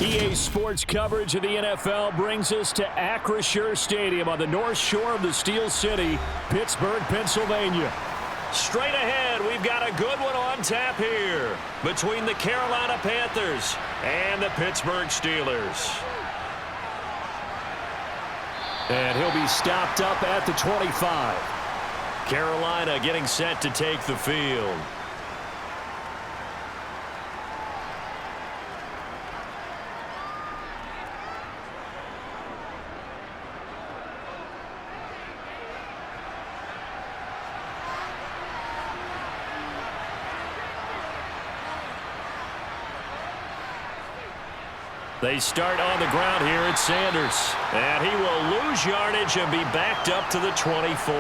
EA Sports coverage of the NFL brings us to Acrisure Stadium on the north shore of the Steel City, Pittsburgh, Pennsylvania. Straight ahead, we've got a good one on tap here between the Carolina Panthers and the Pittsburgh Steelers. And he'll be stopped up at the 25. Carolina getting set to take the field. They start on the ground here at Sanders. And he will lose yardage and be backed up to the 24.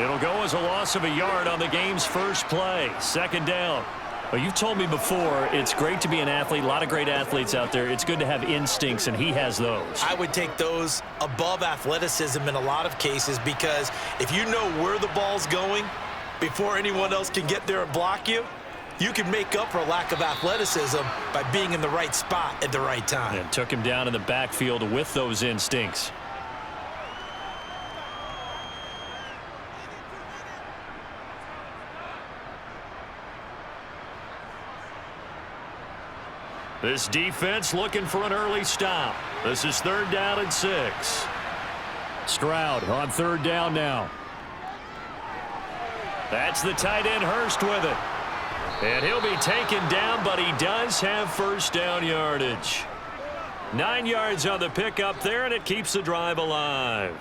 It'll go as a loss of a yard on the game's first play. Second down. Well, you've told me before, it's great to be an athlete. A lot of great athletes out there. It's good to have instincts, and he has those. I would take those above athleticism in a lot of cases, because if you know where the ball's going before anyone else can get there and block you, you can make up for a lack of athleticism by being in the right spot at the right time. And took him down in the backfield with those instincts. This defense looking for an early stop. This is 3rd down and 6. Stroud on 3rd down now. That's the tight end Hurst with it. And he'll be taken down, but he does have first down yardage. 9 yards on the pickup there, and it keeps the drive alive.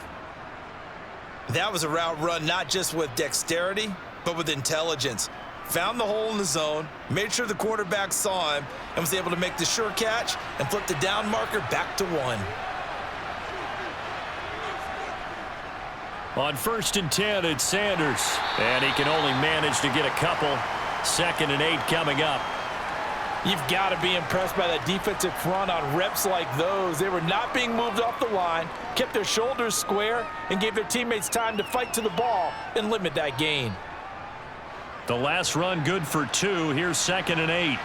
That was a route run not just with dexterity, but with intelligence. Found the hole in the zone, made sure the quarterback saw him, and was able to make the sure catch and flip the down marker back to 1. On 1st and 10, it's Sanders. And he can only manage to get a couple. 2nd and 8 coming up. You've got to be impressed by that defensive front on reps like those. They were not being moved off the line, kept their shoulders square, and gave their teammates time to fight to the ball and limit that gain. The last run good for 2. Here's 2nd and 8.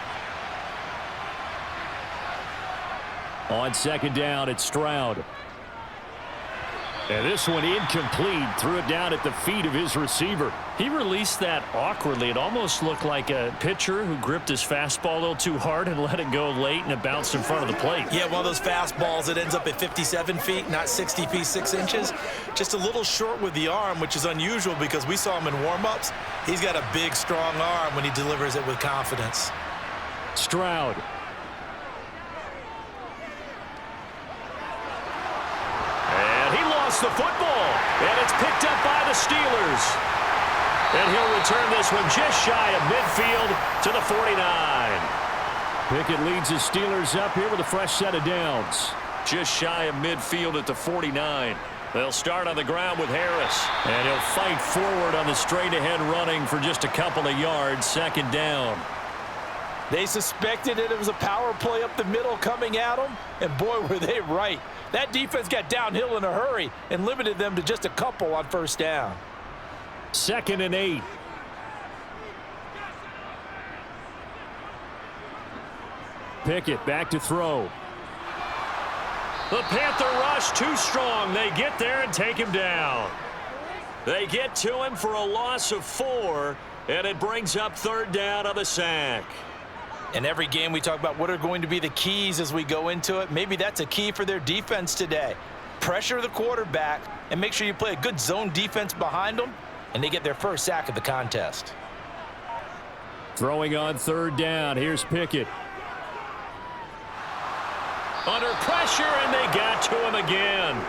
On 2nd down, it's Stroud. And this one incomplete. Threw it down at the feet of his receiver. He released that awkwardly. It almost looked like a pitcher who gripped his fastball a little too hard and let it go late, and it bounced in front of the plate. Yeah, one of those fastballs that ends up at 57 feet, not 60 feet, 6 inches. Just a little short with the arm, which is unusual because we saw him in warm-ups. He's got a big, strong arm when he delivers it with confidence. Stroud. The football, and it's picked up by the Steelers. And he'll return this one just shy of midfield to the 49. Pickett leads the Steelers up here with a fresh set of downs. Just shy of midfield at the 49. They'll start on the ground with Harris. And he'll fight forward on the straight-ahead running for just a couple of yards. 2nd down. They suspected that it was a power play up the middle coming at them, and boy, were they right. That defense got downhill in a hurry and limited them to just a couple on 1st down. 2nd and 8. Pickett back to throw. The Panther rush too strong. They get there and take him down. They get to him for a loss of 4, and it brings up 3rd down on the sack. In every game we talk about what are going to be the keys as we go into it. Maybe that's a key for their defense today. Pressure the quarterback and make sure you play a good zone defense behind them, and they get their first sack of the contest. Throwing on 3rd down. Here's Pickett. Under pressure, and they got to him again.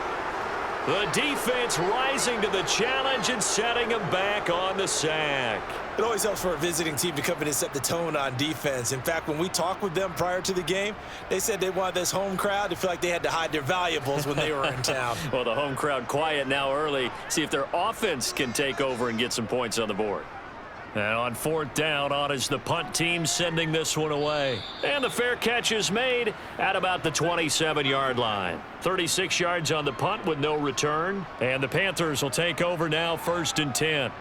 The defense rising to the challenge and setting him back on the sack. It always helps for a visiting team to come in and set the tone on defense. In fact, when we talked with them prior to the game, they said they wanted this home crowd to feel like they had to hide their valuables when they were in town. Well, the home crowd quiet now early. See if their offense can take over and get some points on the board. And on 4th down, on is the punt team sending this one away. And the fair catch is made at about the 27-yard line. 36 yards on the punt with no return. And the Panthers will take over now, 1st and 10.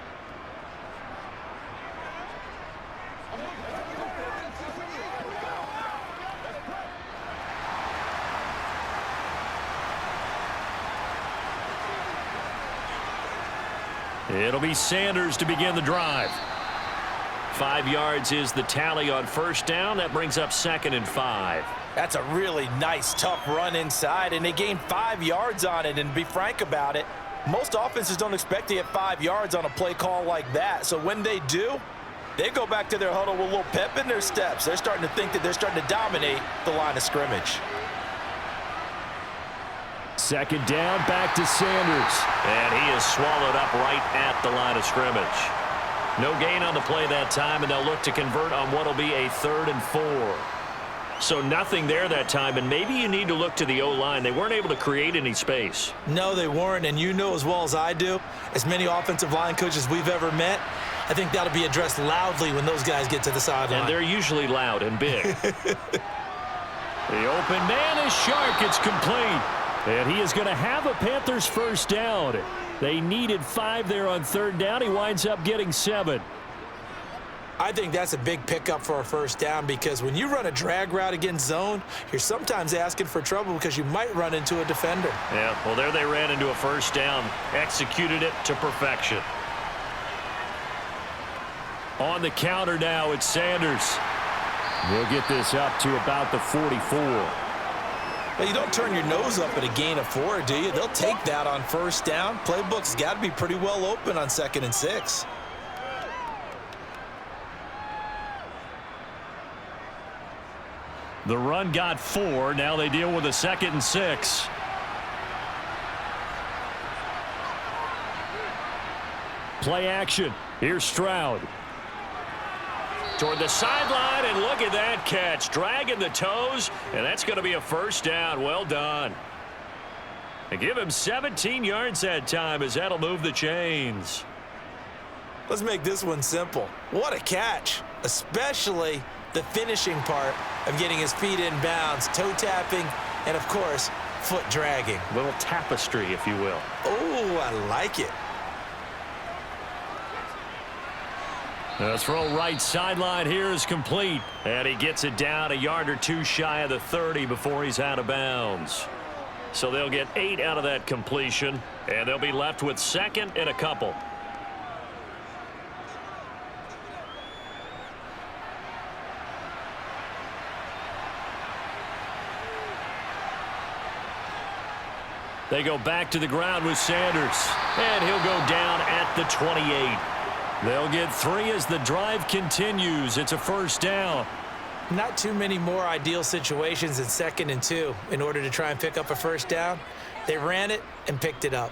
It'll be Sanders to begin the drive. 5 yards is the tally on first down. That brings up 2nd and 5. That's a really nice, tough run inside, and they gained 5 yards on it. And to be frank about it, most offenses don't expect to get 5 yards on a play call like that. So when they do, they go back to their huddle with a little pep in their steps. They're starting to think that they're starting to dominate the line of scrimmage. 2nd down, back to Sanders. And he is swallowed up right at the line of scrimmage. No gain on the play that time, and they'll look to convert on what will be a 3rd and 4. So nothing there that time, and maybe you need to look to the O-line. They weren't able to create any space. No, they weren't, and you know as well as I do, as many offensive line coaches we've ever met, I think that'll be addressed loudly when those guys get to the sideline. And they're usually loud and big. The open man is Shark. It's complete. And he is going to have a Panthers first down. They needed 5 there on 3rd down. He winds up getting 7. I think that's a big pickup for a first down because when you run a drag route against zone, you're sometimes asking for trouble because you might run into a defender. Yeah, well, there they ran into a first down, executed it to perfection. On the counter now, it's Sanders. We'll get this up to about the 44. Well, you don't turn your nose up at a gain of 4, do you? They'll take that on first down. Playbook's got to be pretty well open on 2nd and 6. The run got 4. Now they deal with a 2nd and 6. Play action. Here's Stroud. Toward the sideline, and look at that catch. Dragging the toes, and that's going to be a first down. Well done. And give him 17 yards that time as that'll move the chains. Let's make this one simple. What a catch, especially the finishing part of getting his feet in bounds, toe tapping, and, of course, foot dragging. A little tapestry, if you will. Oh, I like it. The throw right sideline here is complete. And he gets it down a yard or 2 shy of the 30 before he's out of bounds. So they'll get 8 out of that completion, and they'll be left with 2nd and a couple. They go back to the ground with Sanders. And he'll go down at the 28. They'll get 3 as the drive continues. It's a first down. Not too many more ideal situations than 2nd and 2 in order to try and pick up a first down. They ran it and picked it up.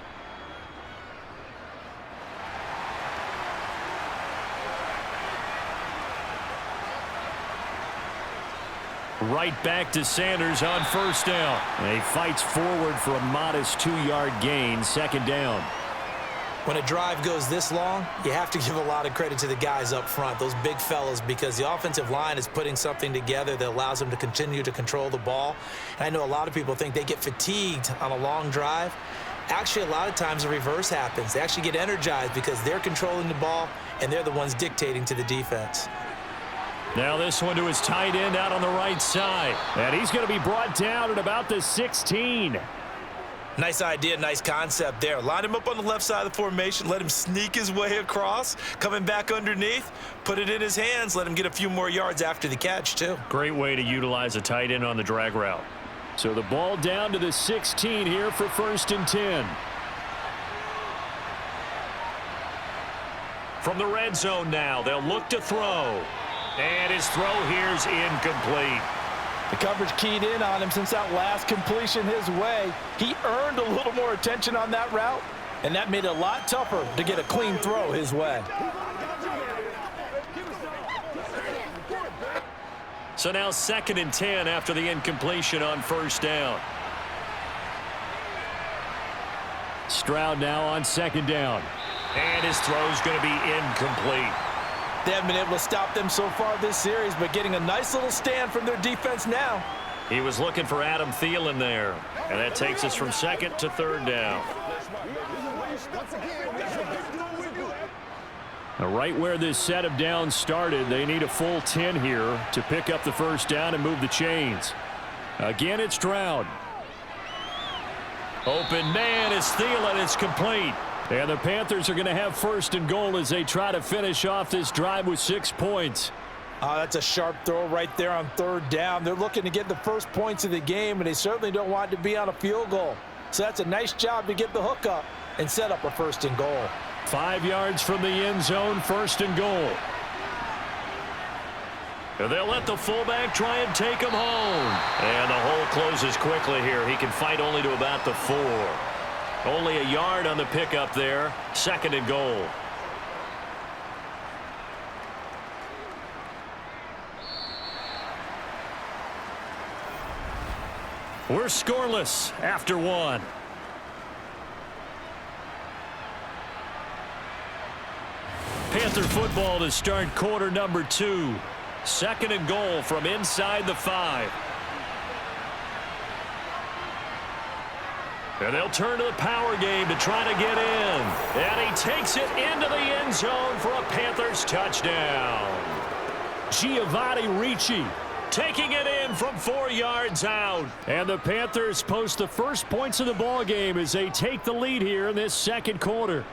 Right back to Sanders on first down. And he fights forward for a modest 2-yard gain, 2nd down. When a drive goes this long, you have to give a lot of credit to the guys up front, those big fellas, because the offensive line is putting something together that allows them to continue to control the ball. And I know a lot of people think they get fatigued on a long drive. Actually, a lot of times the reverse happens. They actually get energized because they're controlling the ball, and they're the ones dictating to the defense. Now this one to his tight end out on the right side. And he's going to be brought down at about the 16. Nice idea, nice concept there. Line him up on the left side of the formation, let him sneak his way across, coming back underneath, put it in his hands, let him get a few more yards after the catch, too. Great way to utilize a tight end on the drag route. So the ball down to the 16 here for 1st and 10. From the red zone now, they'll look to throw. And his throw here's incomplete. The coverage keyed in on him since that last completion his way. He earned a little more attention on that route, and that made it a lot tougher to get a clean throw his way. So now 2nd and 10 after the incompletion on first down. Stroud now on 2nd down. And his throw's going to be incomplete. They haven't been able to stop them so far this series, but getting a nice little stand from their defense now. He was looking for Adam Thielen there, and that takes us from 2nd to 3rd down. Now right where this set of downs started, they need a full 10 here to pick up the first down and move the chains. Again, it's Stroud. Open man is Thielen. It's complete. And the Panthers are going to have first and goal as they try to finish off this drive with 6 points. That's a sharp throw right there on third down. They're looking to get the first points of the game, and they certainly don't want it to be on a field goal. So that's a nice job to get the hook up and set up a first and goal. 5 yards from the end zone, first and goal. And they'll let the fullback try and take him home. And the hole closes quickly here. He can fight only to about the 4. Only a yard on the pickup there. Second and goal. We're scoreless after 1. Panther football to start quarter number 2. Second and goal from inside the 5. And they'll turn to the power game to try to get in. And he takes it into the end zone for a Panthers touchdown. Giovanni Ricci taking it in from 4 yards out. And the Panthers post the first points of the ball game as they take the lead here in this second quarter.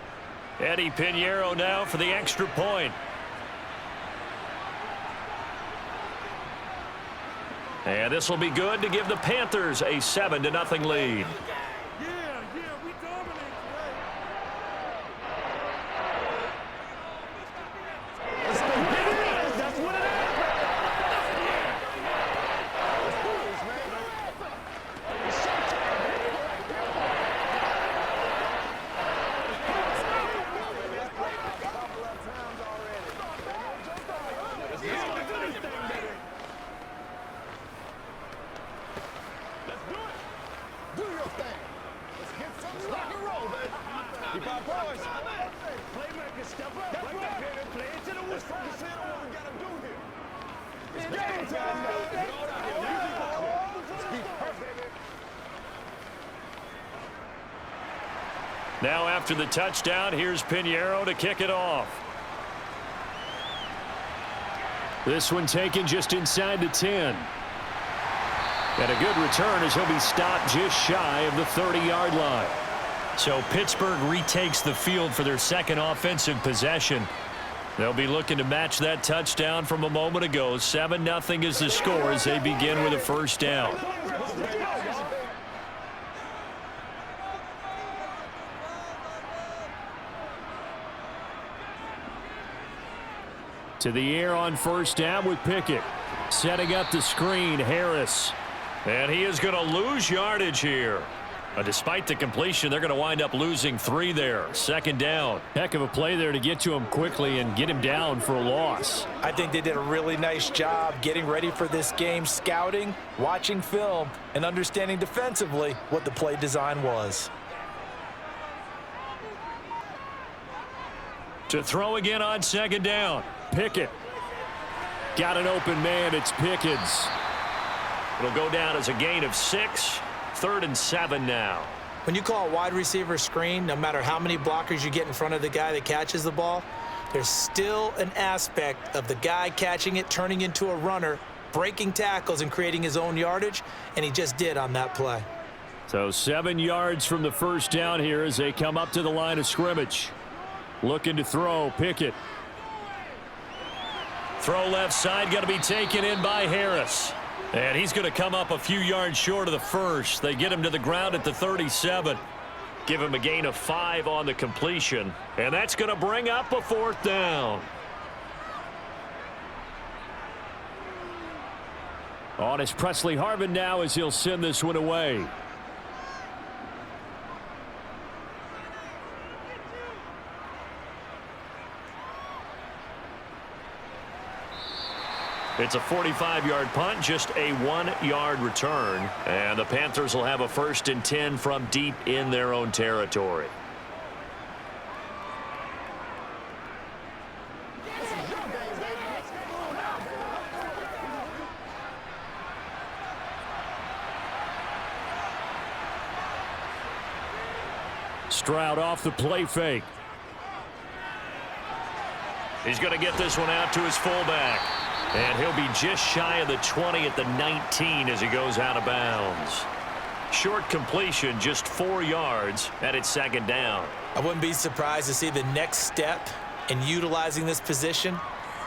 Eddie Pinheiro now for the extra point. And this will be good to give the Panthers a 7-0 lead. Now after the touchdown, here's Pinheiro to kick it off. This one taken just inside the 10. And a good return as he'll be stopped just shy of the 30-yard line. So Pittsburgh retakes the field for their second offensive possession. They'll be looking to match that touchdown from a moment ago. 7-0 is the score as they begin with a first down. To the air on first down with Pickett. Setting up the screen, Harris. And he is going to lose yardage here. Despite the completion, they're going to wind up losing 3 there. Second down. Heck of a play there to get to him quickly and get him down for a loss. I think they did a really nice job getting ready for this game, scouting, watching film, and understanding defensively what the play design was. To throw again on second down. Pickett. Got an open man. It's Pickens. It'll go down as a gain of 6. 3rd and 7 now. When you call a wide receiver screen, no matter how many blockers you get in front of the guy that catches the ball, there's still an aspect of the guy catching it, turning into a runner, breaking tackles and creating his own yardage, and he just did on that play. So 7 yards from the first down here as they come up to the line of scrimmage. Looking to throw, Pickett. Throw left side, going to be taken in by Harris. And he's going to come up a few yards short of the first. They get him to the ground at the 37. Give him a gain of 5 on the completion. And that's going to bring up a 4th down. On is Presley Harvin now as he'll send this one away. It's a 45-yard punt, just a 1-yard return. And the Panthers will have a 1st and 10 from deep in their own territory. Stroud off the play fake. He's going to get this one out to his fullback. And he'll be just shy of the 20 at the 19 as he goes out of bounds. Short completion, just 4 yards, and it's second down. I wouldn't be surprised to see the next step in utilizing this position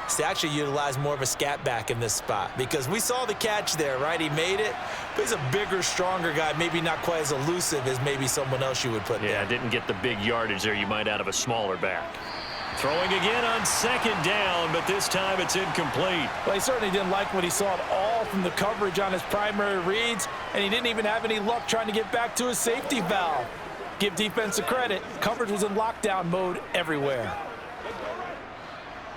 is to actually utilize more of a scat back in this spot, because we saw the catch there, right? He made it, but he's a bigger, stronger guy, maybe not quite as elusive as maybe someone else you would put there. Yeah, didn't get the big yardage there you might out of a smaller back. Throwing again on second down, but this time it's incomplete. Well, he certainly didn't like what he saw at all from the coverage on his primary reads, and he didn't even have any luck trying to get back to his safety valve. Give defense a credit. Coverage was in lockdown mode everywhere.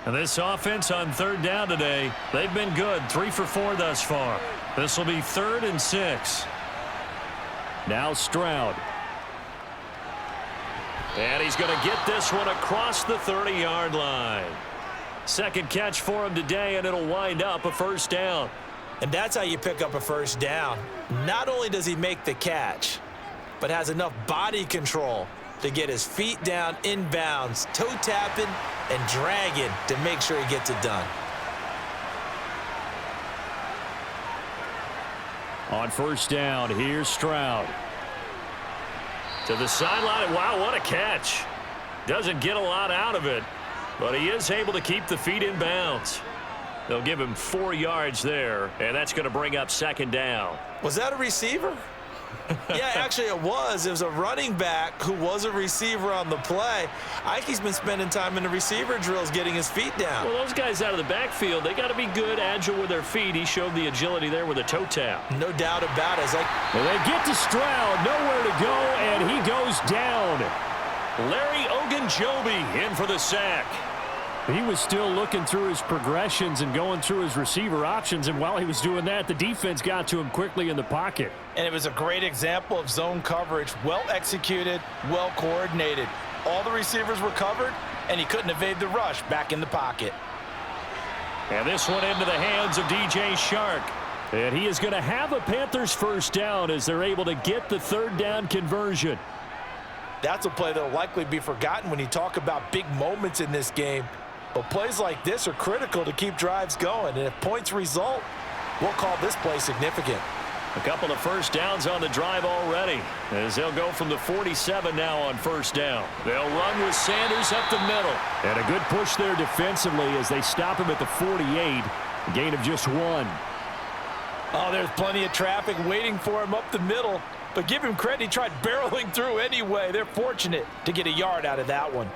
And this offense on third down today, they've been good. 3 for 4 thus far. This will be 3rd and 6. Now Stroud. And he's going to get this one across the 30-yard line. Second catch for him today, and it'll wind up a first down. And that's how you pick up a first down. Not only does he make the catch, but has enough body control to get his feet down inbounds, toe tapping and dragging to make sure he gets it done. On first down, here's Stroud. To the sideline. Wow, what a catch. Doesn't get a lot out of it, but he is able to keep the feet in bounds. They'll give him 4 yards there, and that's going to bring up second down. Was that a receiver? Yeah, actually it was. It was a running back who was a receiver on the play. Ike's been spending time in the receiver drills getting his feet down. Well, those guys out of the backfield, they got to be good, agile with their feet. He showed the agility there with a toe tap. No doubt about it. Well, they get to Stroud, nowhere to go, and he goes down. Larry Ogunjobi in for the sack. He was still looking through his progressions and going through his receiver options, and while he was doing that, the defense got to him quickly in the pocket. And it was a great example of zone coverage. Well executed, well coordinated. All the receivers were covered, and he couldn't evade the rush back in the pocket. And this one into the hands of DJ Shark. And he is going to have a Panthers first down as they're able to get the third down conversion. That's a play that will likely be forgotten when you talk about big moments in this game. But plays like this are critical to keep drives going. And if points result, we'll call this play significant. A couple of first downs on the drive already, as they'll go from the 47 now on first down. They'll run with Sanders up the middle. And a good push there defensively as they stop him at the 48. A gain of just 1. Oh, there's plenty of traffic waiting for him up the middle. But give him credit, he tried barreling through anyway. They're fortunate to get a yard out of that one.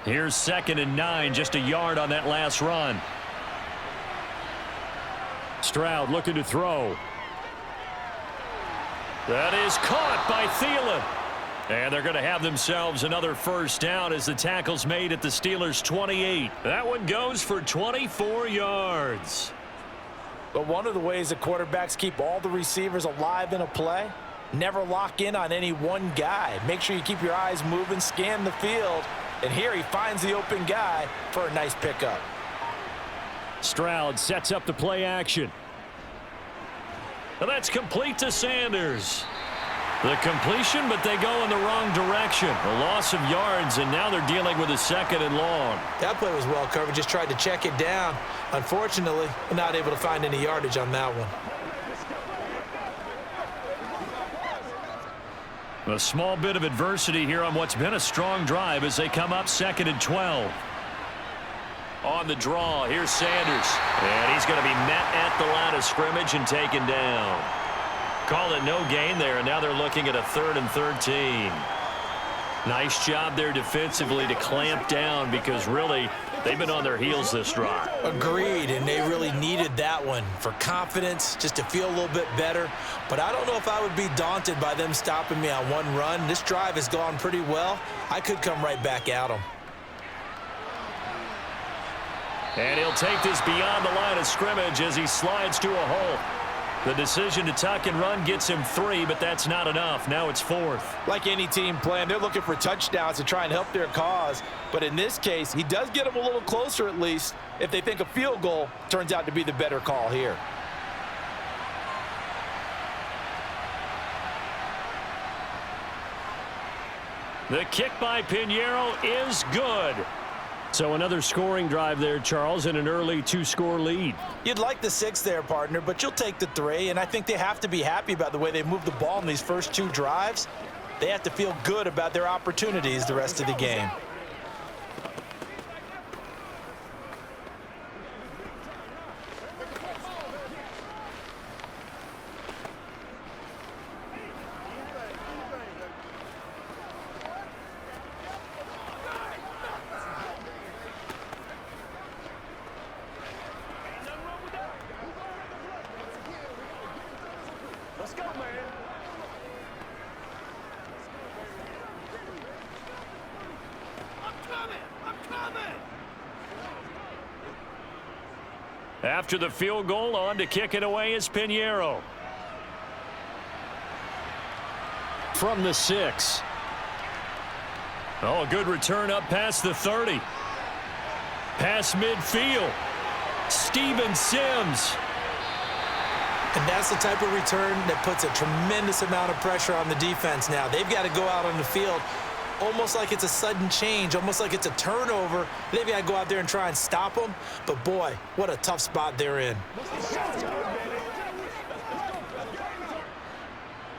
Here's 2nd and 9, just a yard on that last run. Stroud looking to throw. That is caught by Thielen. And they're going to have themselves another first down as the tackle's made at the Steelers' 28. That one goes for 24 yards. But one of the ways that quarterbacks keep all the receivers alive in a play, never lock in on any one guy. Make sure you keep your eyes moving, scan the field. And here he finds the open guy for a nice pickup. Stroud sets up the play action. And that's complete to Sanders. The completion, but they go in the wrong direction. A loss of yards, and now they're dealing with a 2nd and long. That play was well covered. Just tried to check it down. Unfortunately, not able to find any yardage on that one. A small bit of adversity here on what's been a strong drive as they come up 2nd and 12. On the draw, here's Sanders. And he's going to be met at the line of scrimmage and taken down. Call it no gain there, and now they're looking at a 3rd and 13. Nice job there defensively to clamp down because really they've been on their heels this drive. Agreed, and they really needed that one for confidence, just to feel a little bit better. But I don't know if I would be daunted by them stopping me on one run. This drive has gone pretty well. I could come right back at them. And he'll take this beyond the line of scrimmage as he slides to a hole. The decision to tuck and run gets him 3, but that's not enough. Now it's 4th. Like any team playing, they're looking for touchdowns to try and help their cause. But in this case, he does get them a little closer at least if they think a field goal turns out to be the better call here. The kick by Pinheiro is good. So another scoring drive there, Charles, and an early 2-score lead. You'd like the 6 there, partner, but you'll take the 3, and I think they have to be happy about the way they moved the ball in these first 2 drives. They have to feel good about their opportunities the rest of the game. After the field goal, on to kick it away is Pinheiro. From the 6. Oh, a good return up past the 30. Past midfield. Steven Sims. And that's the type of return that puts a tremendous amount of pressure on the defense now. They've got to go out on the field almost like it's a sudden change, almost like it's a turnover. They've got to go out there and try and stop them. But, boy, what a tough spot they're in.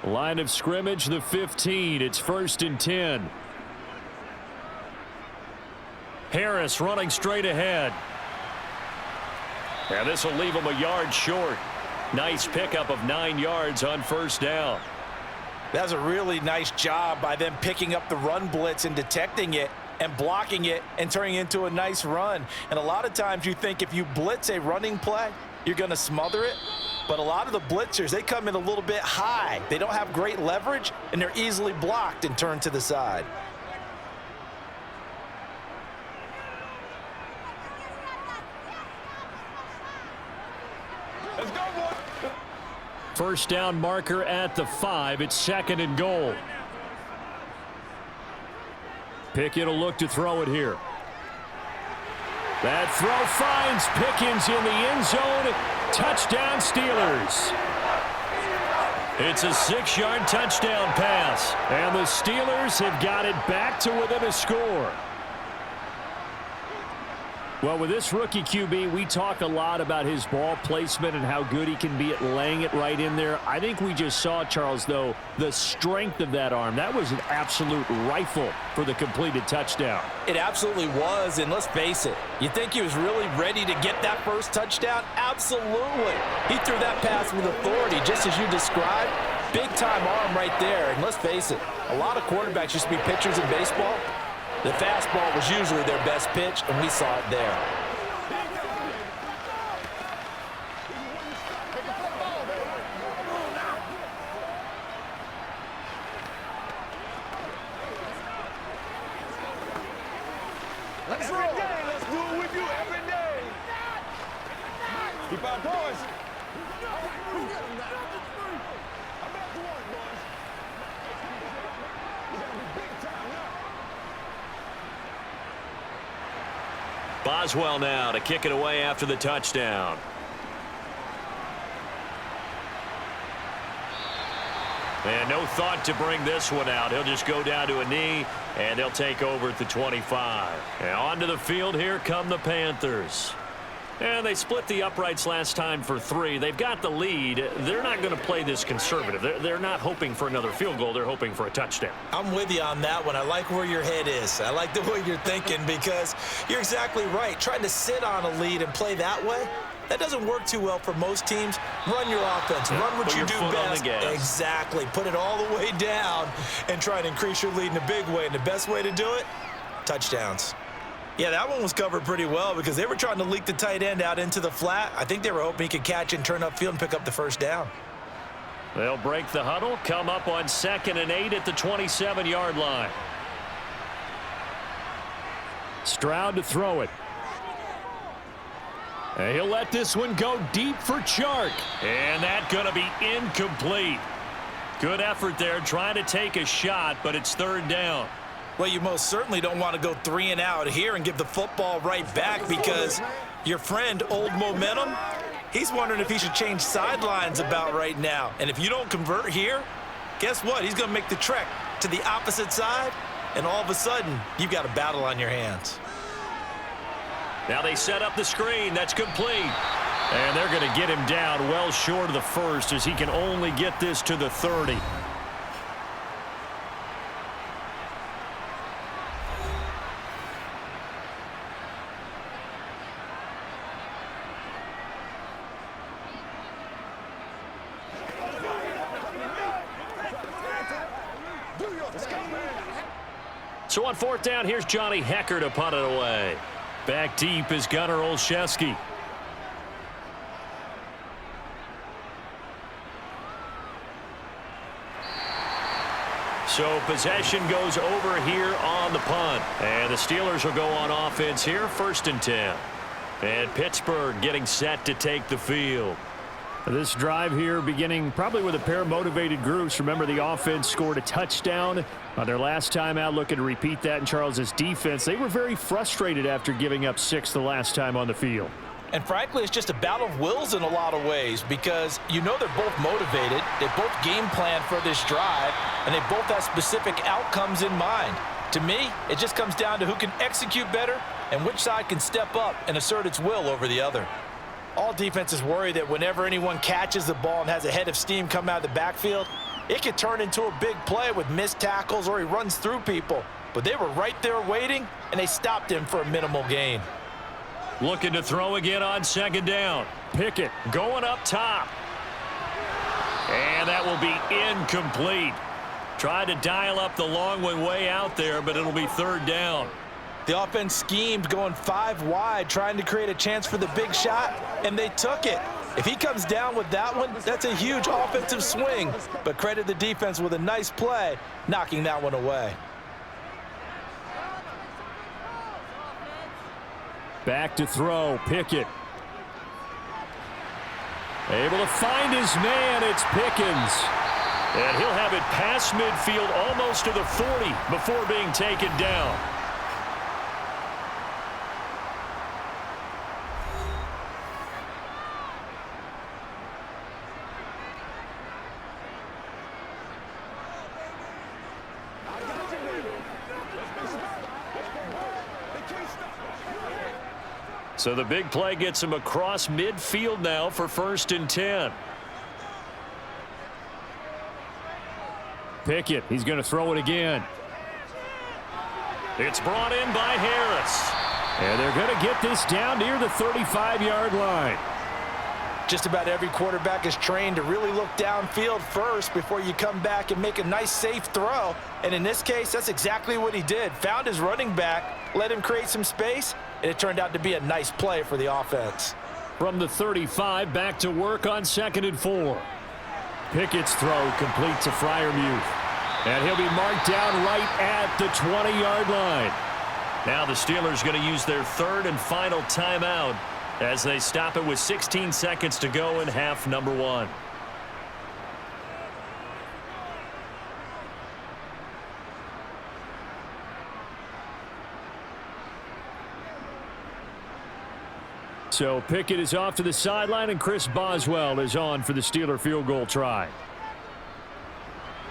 Line of scrimmage, the 15. It's 1st and 10. Harris running straight ahead. And this will leave him a yard short. Nice pickup of 9 yards on 1st down. That's a really nice job by them picking up the run blitz and detecting it and blocking it and turning it into a nice run. And a lot of times you think if you blitz a running play, you're going to smother it. But a lot of the blitzers, they come in a little bit high. They don't have great leverage, and they're easily blocked and turned to the side. Let's go, boy. First down marker at the 5. It's 2nd and goal. Pickett will look to throw it here. That throw finds Pickens in the end zone. Touchdown, Steelers. It's a 6-yard touchdown pass. And the Steelers have got it back to within a score. Well, with this rookie QB, we talk a lot about his ball placement and how good he can be at laying it right in there. I think we just saw, Charles, though, the strength of that arm. That was an absolute rifle for the completed touchdown. It absolutely was, and let's face it, you think he was really ready to get that first touchdown? Absolutely. He threw that pass with authority, just as you described. Big-time arm right there, and let's face it, a lot of quarterbacks used to be pitchers in baseball. The fastball was usually their best pitch, and we saw it there. Let's roll. Let's do it with you every day. Keep our boys. Boswell now to kick it away after the touchdown. And no thought to bring this one out. He'll just go down to a knee, and they'll take over at the 25. And onto the field, here come the Panthers. And they split the uprights last time for 3. They've got the lead. They're not going to play this conservative. They're not hoping for another field goal. They're hoping for a touchdown. I'm with you on that one. I like where your head is. I like the way you're thinking because you're exactly right. Trying to sit on a lead and play that way, that doesn't work too well for most teams. Run your offense. Run what you do best. Exactly. Put it all the way down and try to increase your lead in a big way. And the best way to do it, touchdowns. Yeah, that one was covered pretty well because they were trying to leak the tight end out into the flat. I think they were hoping he could catch and turn upfield and pick up the first down. They'll break the huddle, come up on 2nd and 8 at the 27-yard line. Stroud to throw it. And he'll let this one go deep for Chark. And that's going to be incomplete. Good effort there trying to take a shot, but it's 3rd down. Well, you most certainly don't want to go 3 and out here and give the football right back because your friend, Old Momentum, he's wondering if he should change sidelines about right now. And if you don't convert here, guess what? He's going to make the trek to the opposite side, and all of a sudden, you've got a battle on your hands. Now they set up the screen. That's complete. And they're going to get him down well short of the first as he can only get this to the 30. So on fourth down, here's Johnny Hecker to punt it away. Back deep is Gunnar Olszewski. So possession goes over here on the punt. And the Steelers will go on offense here, 1st and 10. And Pittsburgh getting set to take the field. This drive here beginning probably with a pair of motivated groups. Remember, the offense scored a touchdown on their last time out, looking to repeat that in Charles's defense. They were very frustrated after giving up 6 the last time on the field. And frankly, it's just a battle of wills in a lot of ways because you know they're both motivated. They both game plan for this drive, and they both have specific outcomes in mind. To me, it just comes down to who can execute better and which side can step up and assert its will over the other. All defenses worry that whenever anyone catches the ball and has a head of steam come out of the backfield, it could turn into a big play with missed tackles or he runs through people. But they were right there waiting, and they stopped him for a minimal gain. Looking to throw again on 2nd down. Pickett Going up top. And that will be incomplete. Tried to dial up the long one way out there, but it'll be 3rd down. The offense schemed going 5 wide, trying to create a chance for the big shot, and they took it. If he comes down with that one, that's a huge offensive swing. But credit the defense with a nice play, knocking that one away. back to throw. Pickett able to find his man. It's Pickens. And he'll have it past midfield almost to the 40 before being taken down. So the big play gets him across midfield now for 1st and 10. Pickett, he's going to throw it again. It's brought in by Harris. And they're going to get this down near the 35-yard line. Just about every quarterback is trained to really look downfield first before you come back and make a nice, safe throw. And in this case, that's exactly what he did. Found his running back, let him create some space, and it turned out to be a nice play for the offense. From the 35, back to work on 2nd and 4. Pickett's throw complete to Freiermuth. And he'll be marked down right at the 20-yard line. Now the Steelers going to use their 3rd and final timeout as they stop it with 16 seconds to go in half number 1. So Pickett is off to the sideline, and Chris Boswell is on for the Steeler field goal try.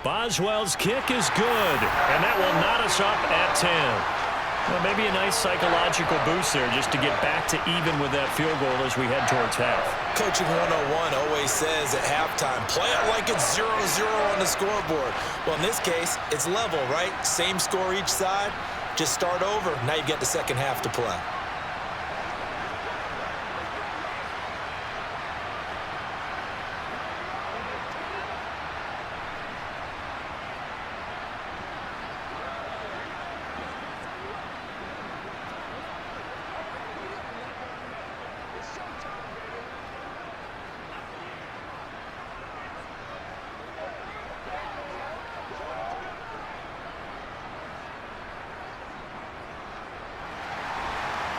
Boswell's kick is good, and that will knot us up at 10. Well, maybe a nice psychological boost there just to get back to even with that field goal as we head towards half. Coaching 101 always says at halftime, play it like it's 0-0 on the scoreboard. Well, in this case, it's level, right? Same score each side. Just start over. Now you get the second half to play.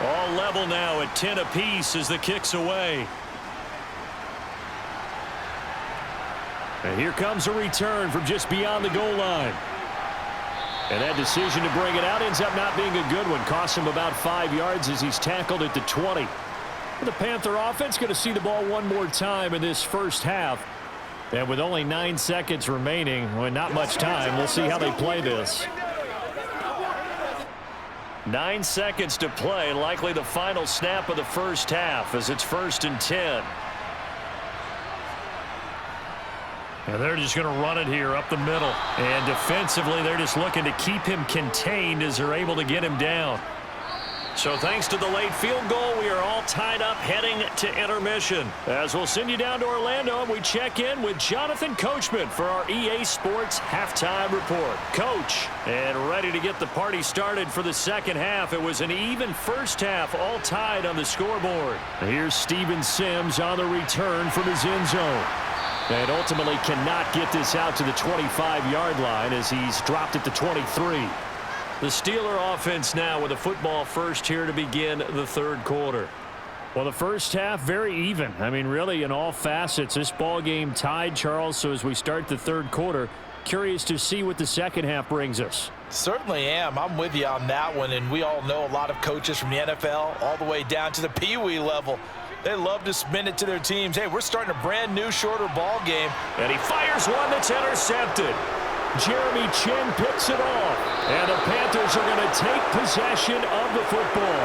All level now at 10 apiece as the kick's away. And here comes a return from just beyond the goal line. And that decision to bring it out ends up not being a good one. Costs him about 5 yards as he's tackled at the 20. The Panther offense going to see the ball one more time in this first half. And with only 9 seconds remaining, well, not much time, we'll see how they play this. 9 seconds to play, likely the final snap of the first half as it's 1st and 10. And they're just going to run it here up the middle. And defensively, they're just looking to keep him contained as they're able to get him down. So thanks to the late field goal, we are all tied up heading to intermission. As we'll send you down to Orlando, and we check in with Jonathan Coachman for our EA Sports Halftime Report. Coach, and ready to get the party started for the second half. It was an even first half, all tied on the scoreboard. Here's Steven Sims on the return from his end zone. And ultimately cannot get this out to the 25-yard line as he's dropped it to 23. The Steeler offense now with a football first here to begin the third quarter. Well, the first half, very even. I mean, really, in all facets, this ball game tied, Charles. So as we start the third quarter, curious to see what the second half brings us. Certainly am. I'm with you on that one. And we all know a lot of coaches from the NFL all the way down to the Pee-wee level. They love to spin it to their teams. Hey, we're starting a brand new, shorter ball game. And he fires one that's intercepted. Jeremy Chin picks it off. And the Panthers are going to take possession of the football.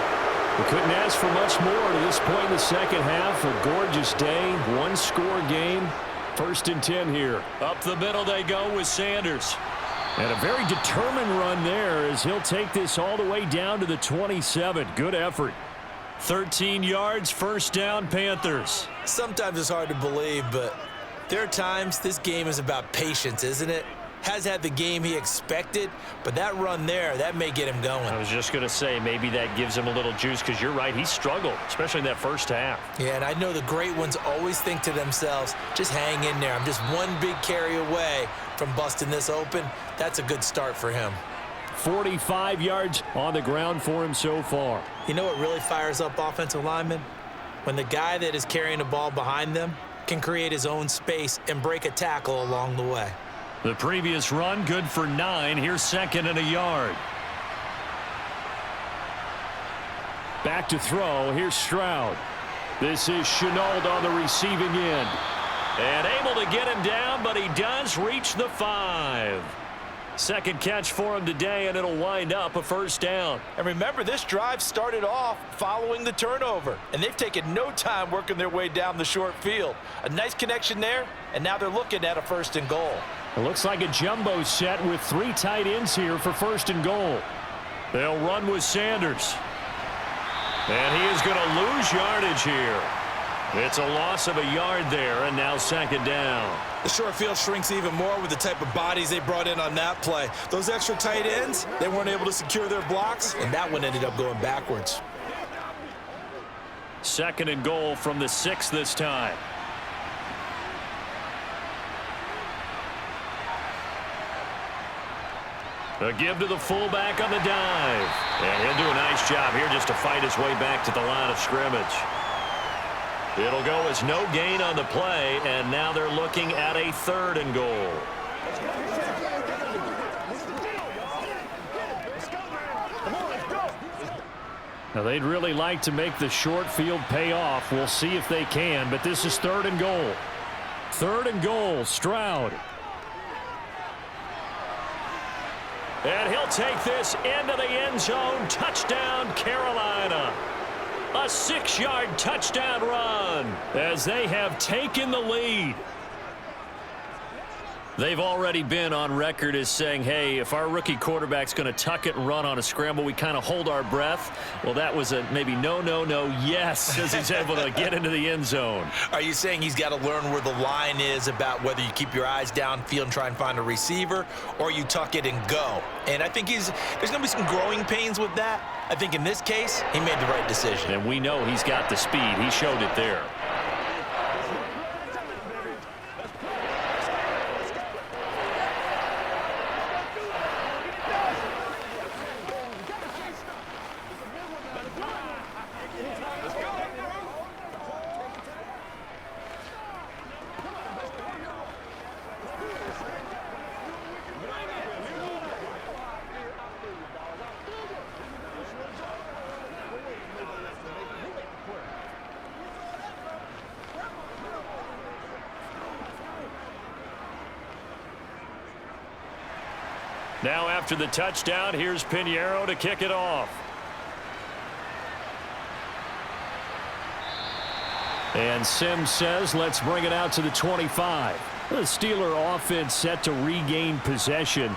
We couldn't ask for much more to this point in the second half. A gorgeous day, one-score game. 1st and 10 here. Up the middle they go with Sanders. And a very determined run there as he'll take this all the way down to the 27. Good effort. 13 yards, 1st down, Panthers. Sometimes it's hard to believe, but there are times this game is about patience, isn't it? Has had the game he expected, but that run there, that may get him going. I was just going to say, maybe that gives him a little juice because you're right, he struggled, especially in that first half. Yeah, and I know the great ones always think to themselves, just hang in there. I'm just one big carry away from busting this open. That's a good start for him. 45 yards on the ground for him so far. You know what really fires up offensive linemen? When the guy that is carrying the ball behind them can create his own space and break a tackle along the way. The previous run, good for 9. Here's 2nd and a yard. Back to throw. Here's Stroud. This is Shenault on the receiving end. And able to get him down, but he does reach the 5. Second catch for him today, and it'll wind up a 1st down. And remember, this drive started off following the turnover, and they've taken no time working their way down the short field. A nice connection there, and now they're looking at a 1st and goal. It looks like a jumbo set with 3 tight ends here for 1st and goal. They'll run with Sanders. And he is going to lose yardage here. It's a loss of a yard there, and now 2nd down. The short field shrinks even more with the type of bodies they brought in on that play. Those extra tight ends, they weren't able to secure their blocks, and that one ended up going backwards. 2nd and goal from the 6 this time. A give to the fullback on the dive. And he'll do a nice job here just to fight his way back to the line of scrimmage. It'll go as no gain on the play, and now they're looking at a 3rd and goal. Now, they'd really like to make the short field pay off. We'll see if they can, but this is 3rd and goal. 3rd and goal, Stroud. And he'll take this into the end zone. Touchdown, Carolina. A 6-yard touchdown run as they have taken the lead. They've already been on record as saying, hey, if our rookie quarterback's going to tuck it and run on a scramble, we kind of hold our breath. Well, that was a maybe no, yes, as he's able to get into the end zone. Are you saying he's got to learn where the line is about whether you keep your eyes downfield and try and find a receiver, or you tuck it and go? And I think there's going to be some growing pains with that. I think in this case, he made the right decision. And we know he's got the speed. He showed it there. Now after the touchdown, here's Pinheiro to kick it off. And Sims says, let's bring it out to the 25. The Steeler offense set to regain possession.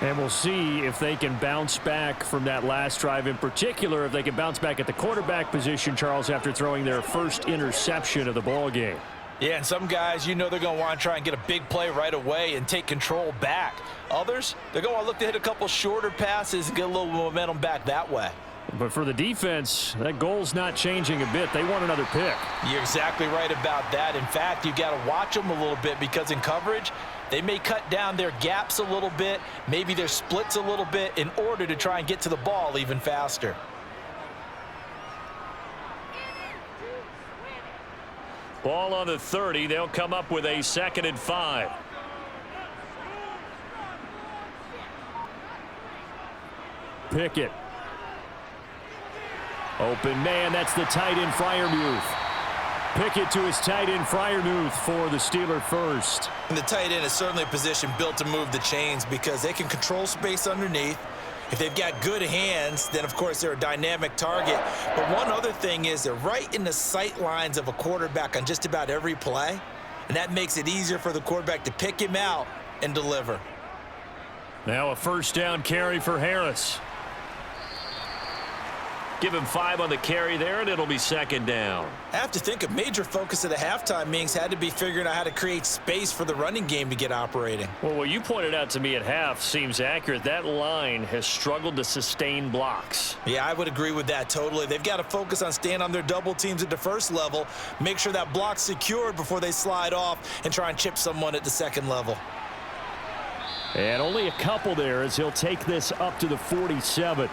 And we'll see if they can bounce back from that last drive, in particular if they can bounce back at the quarterback position, Charles, after throwing their first interception of the ball game. Yeah, and some guys, they're going to want to try and get a big play right away and take control back. Others, they're going to want to look to hit a couple shorter passes and get a little momentum back that way. But for the defense, that goal's not changing a bit. They want another pick. You're exactly right about that. In fact, you've got to watch them a little bit because in coverage, they may cut down their gaps a little bit, maybe their splits a little bit in order to try and get to the ball even faster. Ball on the 30. They'll come up with a 2nd and 5. Pickett. Open man, that's the tight end Freiermuth. Pickett to his tight end Freiermuth for the Steeler first. And the tight end is certainly a position built to move the chains because they can control space underneath. If they've got good hands, then of course they're a dynamic target. But one other thing is they're right in the sight lines of a quarterback on just about every play. And that makes it easier for the quarterback to pick him out and deliver. Now a first down carry for Harris. Give him 5 on the carry there, and it'll be 2nd down. I have to think a major focus of the halftime meetings had to be figuring out how to create space for the running game to get operating. Well, what you pointed out to me at half seems accurate. That line has struggled to sustain blocks. Yeah, I would agree with that totally. They've got to focus on staying on their double teams at the first level, make sure that block's secured before they slide off and try and chip someone at the second level. And only a couple there as he'll take this up to the 47.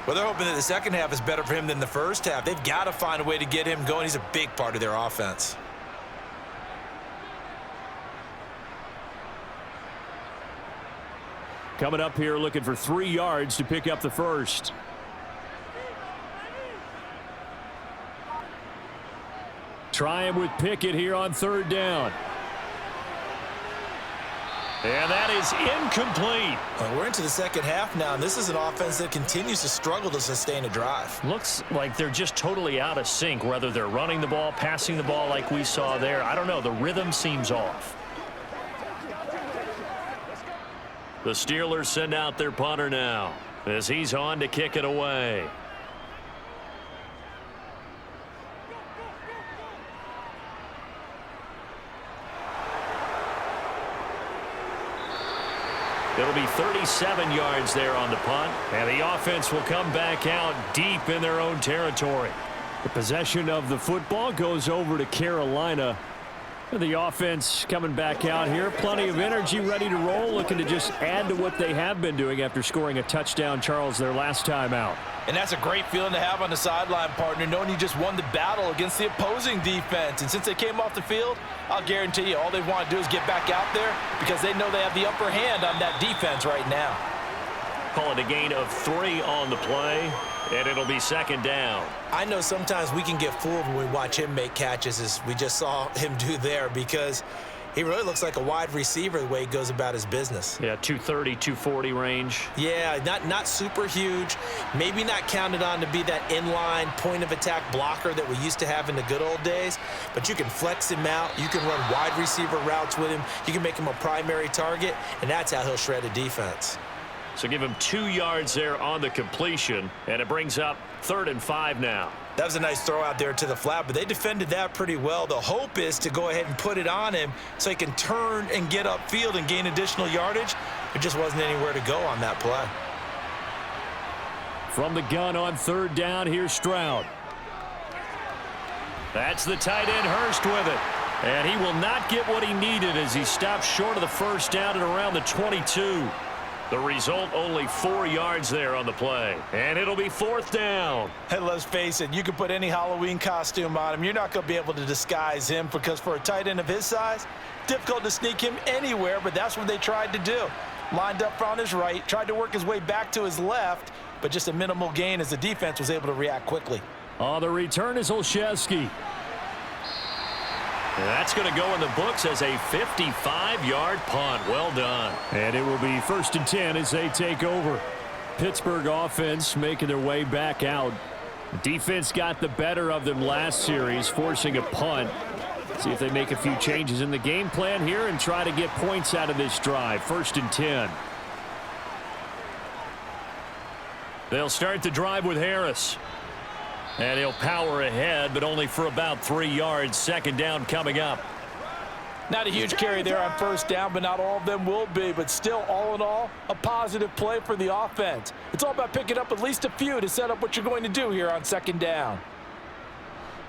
Well, they're hoping that the second half is better for him than the first half. They've got to find a way to get him going. He's a big part of their offense. Coming up here looking for 3 yards to pick up the first. Try him with Pickett here on 3rd down. And that is incomplete. We're into the second half now, and this is an offense that continues to struggle to sustain a drive. Looks like they're just totally out of sync, whether they're running the ball, passing the ball like we saw there. I don't know. The rhythm seems off. The Steelers send out their punter now as he's on to kick it away. It'll be 37 yards there on the punt. And the offense will come back out deep in their own territory. The possession of the football goes over to Carolina. The offense coming back out here. Plenty of energy, ready to roll, looking to just add to what they have been doing after scoring a touchdown, Charles, their last time out. And that's a great feeling to have on the sideline, partner, knowing you just won the battle against the opposing defense. And since they came off the field, I'll guarantee you all they want to do is get back out there because they know they have the upper hand on that defense right now. Call it a gain of 3 on the play, and it'll be 2nd down. I know sometimes we can get fooled when we watch him make catches, as we just saw him do there, because he really looks like a wide receiver the way he goes about his business. Yeah, 230, 240 range. Yeah, not super huge. Maybe not counted on to be that inline point-of-attack blocker that we used to have in the good old days, but you can flex him out. You can run wide receiver routes with him. You can make him a primary target, and that's how he'll shred a defense. So give him 2 yards there on the completion, and it brings up 3rd and 5 now. That was a nice throw out there to the flat, but they defended that pretty well. The hope is to go ahead and put it on him so he can turn and get upfield and gain additional yardage. There just wasn't anywhere to go on that play. From the gun on 3rd down, here's Stroud. That's the tight end Hurst with it. And he will not get what he needed as he stops short of the first down at around the 22. The result, only 4 yards there on the play. And it'll be 4th down. And let's face it, you can put any Halloween costume on him. You're not going to be able to disguise him because for a tight end of his size, difficult to sneak him anywhere, but that's what they tried to do. Lined up on his right, tried to work his way back to his left, but just a minimal gain as the defense was able to react quickly. On the return is Olszewski. That's going to go in the books as a 55-yard punt. Well done. And it will be 1st and 10 as they take over. Pittsburgh offense making their way back out. Defense got the better of them last series, forcing a punt. See if they make a few changes in the game plan here and try to get points out of this drive. 1st and 10. They'll start the drive with Harris. And he'll power ahead, but only for about 3 yards. 2nd down coming up. Not a huge carry there on 1st down, but not all of them will be. But still, all in all, a positive play for the offense. It's all about picking up at least a few to set up what you're going to do here on 2nd down.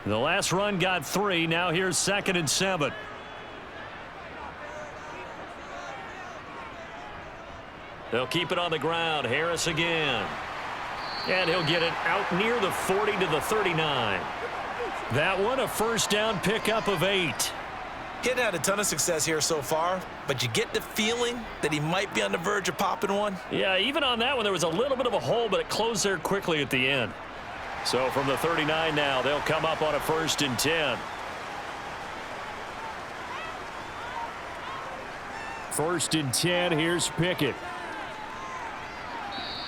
The last run got 3. Now here's 2nd and 7. They'll keep it on the ground. Harris again. And he'll get it out near the 40 to the 39. That one a 1st down pickup of 8. He hadn't had a ton of success here so far, but you get the feeling that he might be on the verge of popping one. Yeah, even on that one, there was a little bit of a hole, but it closed there quickly at the end. So from the 39 now, they'll come up on a 1st and 10. 1st and 10, here's Pickett.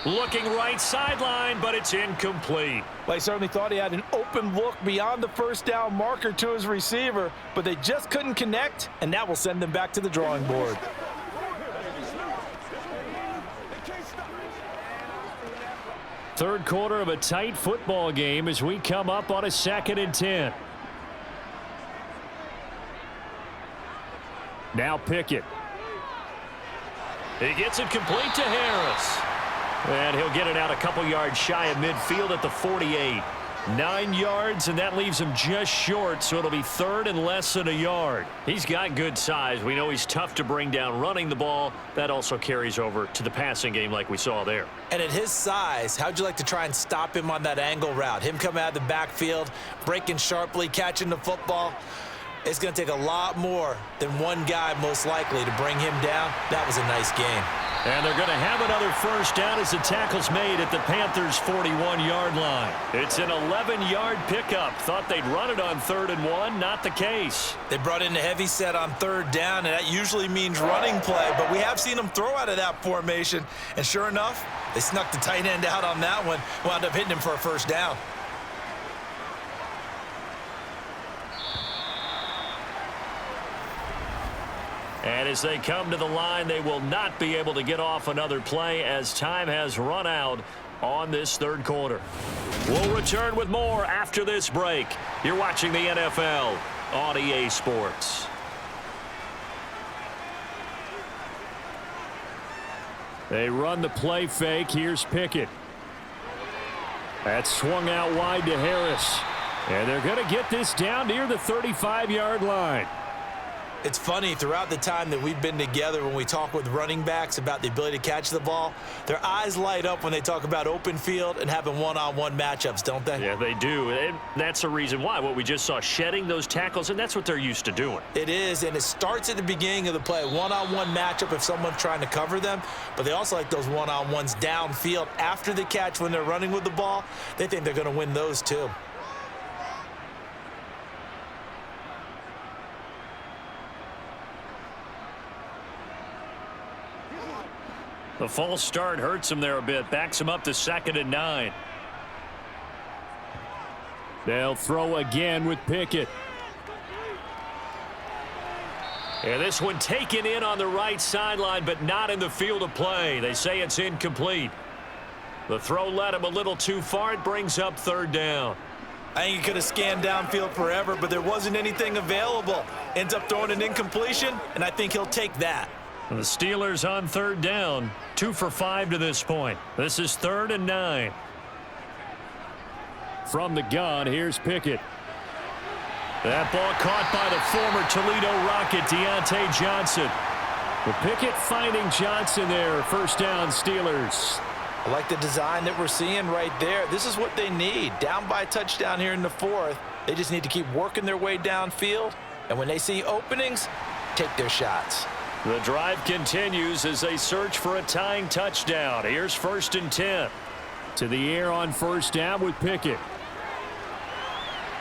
Looking right sideline, but it's incomplete. Well, he certainly thought he had an open look beyond the 1st down marker to his receiver, but they just couldn't connect, and that will send them back to the drawing board. Third quarter of a tight football game as we come up on a 2nd and 10. Now Pickett. He gets it complete to Harris. And he'll get it out a couple yards shy of midfield at the 48. 9 yards, and that leaves him just short, so it'll be 3rd and less than a yard. He's got good size. We know he's tough to bring down running the ball. That also carries over to the passing game like we saw there. And at his size, how'd you like to try and stop him on that angle route? Him coming out of the backfield, breaking sharply, catching the football. It's going to take a lot more than one guy most likely to bring him down. That was a nice game. And they're going to have another 1st down as the tackle's made at the Panthers' 41-yard line. It's an 11-yard pickup. Thought they'd run it on 3rd and 1. Not the case. They brought in a heavy set on 3rd down, and that usually means running play. But we have seen them throw out of that formation. And sure enough, they snuck the tight end out on that one. Wound up hitting him for a 1st down. And as they come to the line, they will not be able to get off another play as time has run out on this 3rd quarter. We'll return with more after this break. You're watching the NFL on EA Sports. They run the play fake. Here's Pickett. That's swung out wide to Harris. And they're going to get this down near the 35-yard line. It's funny, throughout the time that we've been together, when we talk with running backs about the ability to catch the ball, their eyes light up when they talk about open field and having one-on-one matchups, don't they? Yeah, they do. And that's the reason why. What we just saw, shedding those tackles, and that's what they're used to doing. It is, and it starts at the beginning of the play. One-on-one matchup if someone's trying to cover them, but they also like those one-on-ones downfield after the catch when they're running with the ball. They think they're going to win those too. The false start hurts him there a bit. Backs him up to 2nd and 9. They'll throw again with Pickett. And this one taken in on the right sideline, but not in the field of play. They say it's incomplete. The throw led him a little too far. It brings up 3rd down. I think he could have scanned downfield forever, but there wasn't anything available. Ends up throwing an incompletion, and I think he'll take that. The Steelers on 3rd down. 2 for 5 to this point. This is 3rd and 9. From the gun, here's Pickett. That ball caught by the former Toledo Rocket, Deontay Johnson. Well, Pickett finding Johnson there. 1st down, Steelers. I like the design that we're seeing right there. This is what they need. Down by a touchdown here in the 4th. They just need to keep working their way downfield. And when they see openings, take their shots. The drive continues as they search for a tying touchdown. Here's 1st and 10. To the air on 1st down with Pickett.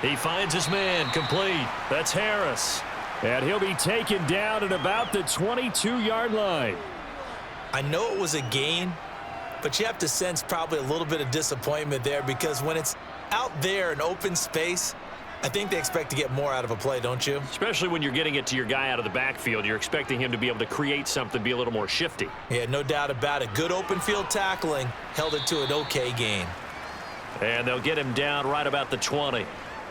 He finds his man, complete. That's Harris. And he'll be taken down at about the 22-yard line. I know it was a gain, but you have to sense probably a little bit of disappointment there, because when it's Out there in open space, I think they expect to get more out of a play, don't you? Especially when you're getting it to your guy out of the backfield. You're expecting him to be able to create something, be a little more shifty. Yeah, no doubt about it. Good open field tackling held it to an okay gain. And they'll get him down right about the 20.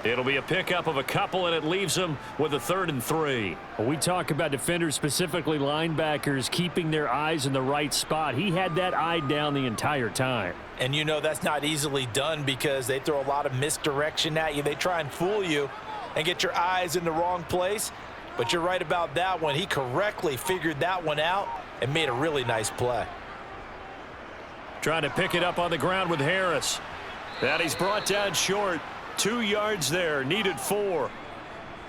It'll be a pickup of a couple, and it leaves them with a 3rd and 3. When we talk about defenders, specifically linebackers, keeping their eyes in the right spot. He had that eye down the entire time. And you know that's not easily done because they throw a lot of misdirection at you. They try and fool you and get your eyes in the wrong place. But you're right about that one. He correctly figured that one out and made a really nice play. Trying to pick it up on the ground with Harris. That he's brought down short. 2 yards there, needed 4.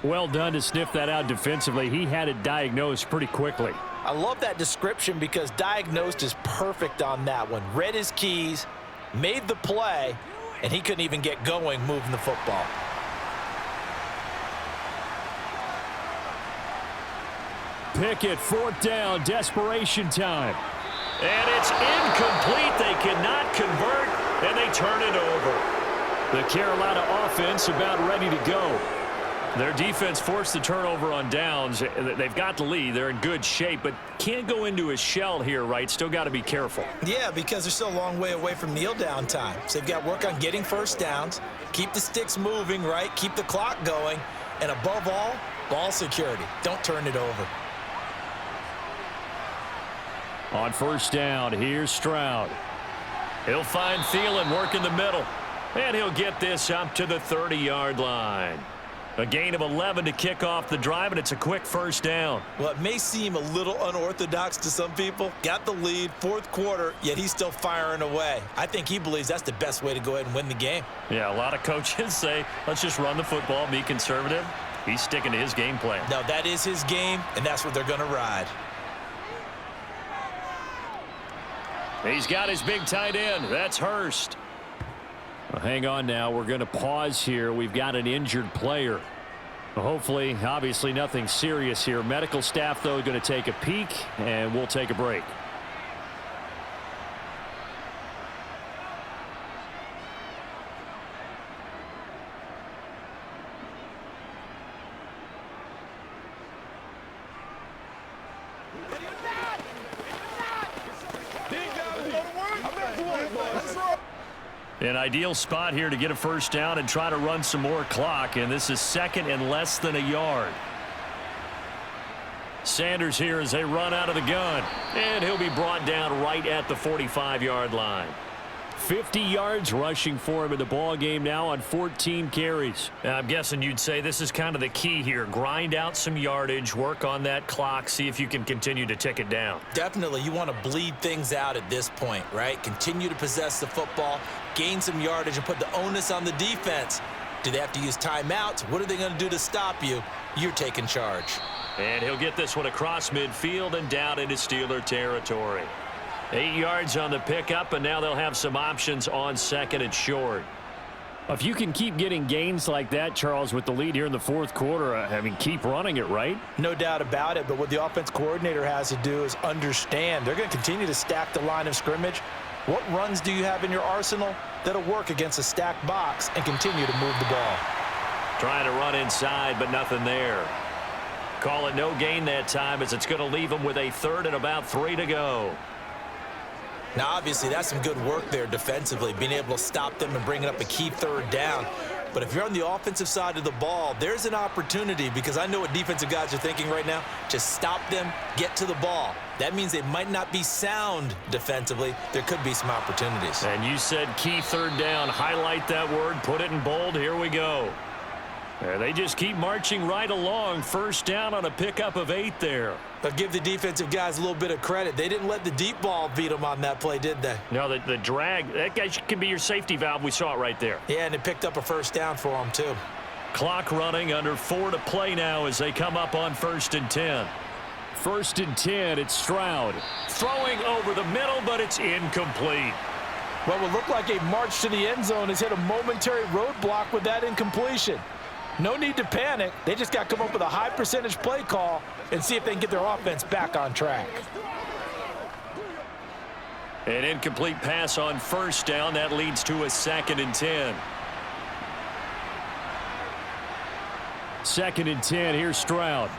Well done to sniff that out defensively. He had it diagnosed pretty quickly. I love that description because diagnosed is perfect on that one. Read his keys, made the play, and he couldn't even get going moving the football. Pickett, 4th down, desperation time. And it's incomplete. They cannot convert, and they turn it over. The Carolina offense about ready to go. Their defense forced the turnover on downs. They've got the lead. They're in good shape, but can't go into a shell here, right? Still got to be careful. Yeah, because they're still a long way away from kneel down time. So they've got to work on getting first downs, keep the sticks moving, right? Keep the clock going, and above all, ball security. Don't turn it over. On 1st down, here's Stroud. He'll find Thielen working the middle. And he'll get this up to the 30-yard line. A gain of 11 to kick off the drive, and it's a quick 1st down. Well, it may seem a little unorthodox to some people. Got the lead, 4th quarter, yet he's still firing away. I think he believes that's the best way to go ahead and win the game. Yeah, a lot of coaches say, let's just run the football, be conservative. He's sticking to his game plan. No, that is his game, and that's what they're going to ride. He's got his big tight end. That's Hurst. Well, hang on now. We're going to pause here. We've got an injured player. Well, hopefully, obviously nothing serious here. Medical staff, though, going to take a peek, and we'll take a break. An ideal spot here to get a 1st down and try to run some more clock, and this is 2nd and less than a yard. Sanders here as they run out of the gun, and he'll be brought down right at the 45-yard line. 50 yards rushing for him in the ball game now on 14 carries. I'm guessing you'd say this is kind of the key here. Grind out some yardage, work on that clock, see if you can continue to tick it down. Definitely, you want to bleed things out at this point, right? Continue to possess the football, gain some yardage, and put the onus on the defense. Do they have to use timeouts? What are they going to do to stop you? You're taking charge. And he'll get this one across midfield and down into Steeler territory. 8 yards on the pickup, and now they'll have some options on 2nd and short. If you can keep getting gains like that, Charles, with the lead here in the 4th quarter, I mean, keep running it, right? No doubt about it, but what the offense coordinator has to do is understand. They're going to continue to stack the line of scrimmage. What runs do you have in your arsenal that'll work against a stacked box and continue to move the ball? Trying to run inside, but nothing there. Call it no gain that time as it's going to leave them with a 3rd and about 3 to go. Now, obviously, that's some good work there defensively, being able to stop them and bringing up a key 3rd down. But if you're on the offensive side of the ball, there's an opportunity because I know what defensive guys are thinking right now. Just stop them, get to the ball. That means they might not be sound defensively. There could be some opportunities. And you said key 3rd down. Highlight that word. Put it in bold. Here we go. They just keep marching right along. 1st down on a pickup of 8 there. But give the defensive guys a little bit of credit. They didn't let the deep ball beat them on that play, did they? No, the drag, that guy can be your safety valve. We saw it right there. Yeah, and it picked up a 1st down for them, too. Clock running, under 4 to play now as they come up on 1st and 10. 1st and 10, it's Stroud. Throwing over the middle, but it's incomplete. What will look like a march to the end zone has hit a momentary roadblock with that incompletion. No need to panic. They just got to come up with a high percentage play call and see if they can get their offense back on track. An incomplete pass on 1st down. That leads to a 2nd and 10. 2nd and 10. Here's Stroud.